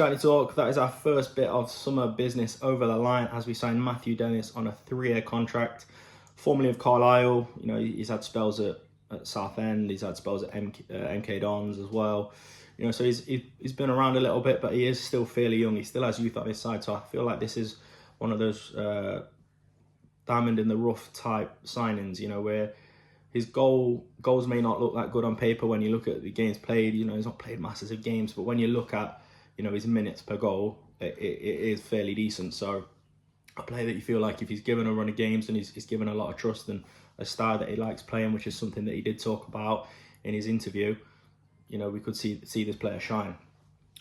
Scouting Talk. That is our first bit of summer business over the line as we sign Matthew Dennis on a 3-year contract, formerly of Carlisle. You know, he's had spells at Southend, he's had spells at MK Dons as well. You know, so he's been around a little bit, but he is still fairly young. He still has youth on his side, so I feel like this is one of those diamond in the rough type signings, you know, where his goals may not look that good on paper when you look at the games played. You know, he's not played masses of games, but when you look at, you know, his minutes per goal, it is fairly decent. So a player that you feel like if he's given a run of games and he's given a lot of trust and a style that he likes playing, which is something that he did talk about in his interview, you know, we could see this player shine.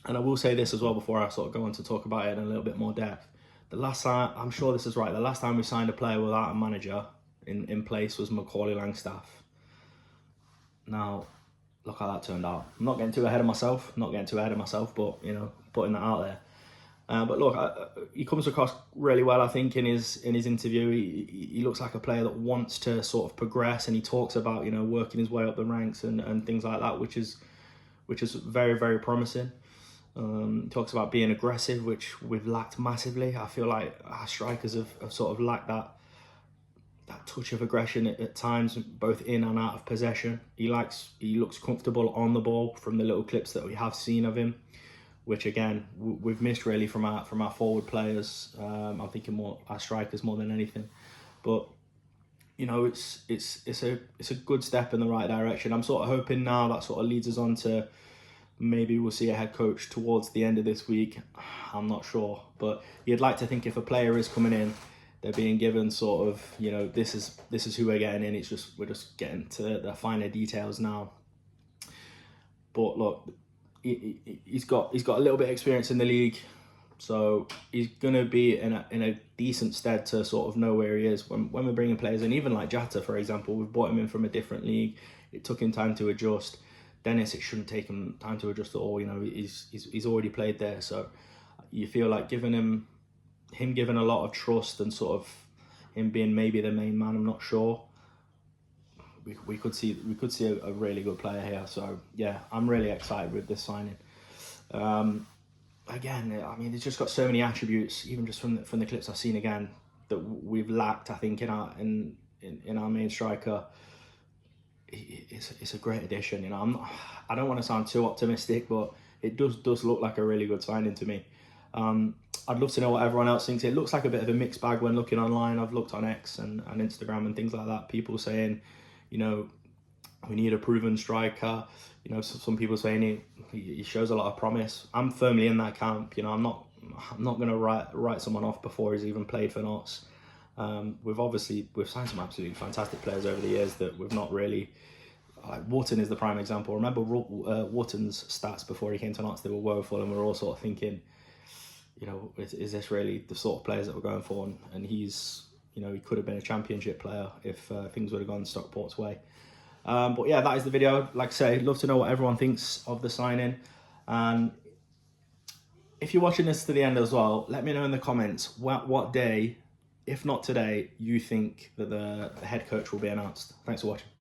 And I will say this as well before I sort of go on to talk about it in a little bit more depth. The last time, I'm sure this is right, the last time we signed a player without a manager in place was Macaulay Langstaff. Now, look how that turned out. I'm not getting too ahead of myself, but, you know, putting that out there. But look, he comes across really well, I think, in his interview. He looks like a player that wants to sort of progress, and he talks about, you know, working his way up the ranks and things like that, which is very, very promising. He talks about being aggressive, which we've lacked massively. I feel like our strikers have sort of lacked that touch of aggression at times, both in and out of possession. He looks comfortable on the ball from the little clips that we have seen of him, which again we've missed really from our forward players. I'm thinking more our strikers more than anything, but you know, it's a good step in the right direction. I'm sort of hoping now that sort of leads us on to maybe we'll see a head coach towards the end of this week. I'm not sure, but you'd like to think if a player is coming in, they're being given sort of, you know, this is who we're getting in. We're just getting to the finer details now. But look, he's got a little bit of experience in the league, so he's gonna be in a decent stead to sort of know where he is when we're bringing players in. Even like Jata, for example, we've brought him in from a different league. It took him time to adjust. Dennis, it shouldn't take him time to adjust at all. You know, he's already played there, so you feel like giving him given a lot of trust and sort of him being maybe the main man. I'm not sure. We could see a really good player here. So yeah, I'm really excited with this signing. Again, I mean, it's just got so many attributes, even just from the clips I've seen again, that we've lacked, I think, in our main striker. It's a great addition. You know, I don't want to sound too optimistic, but it does look like a really good signing to me. I'd love to know what everyone else thinks. It looks like a bit of a mixed bag when looking online. I've looked on X and Instagram and things like that. People saying, you know, we need a proven striker. You know, some people saying he shows a lot of promise. I'm firmly in that camp. You know, I'm not going to write someone off before he's even played for Notts. We've signed some absolutely fantastic players over the years that we've not really. Like Wharton is the prime example. Remember Wharton's stats before he came to Notts? They were woeful, and we were all sort of thinking, you know, is this really the sort of players that we're going for? And he's, you know, he could have been a championship player if things would have gone Stockport's way. But yeah, that is the video. Like I say, love to know what everyone thinks of the signing. And if you're watching this to the end as well, let me know in the comments what day, if not today, you think that the head coach will be announced. Thanks for watching.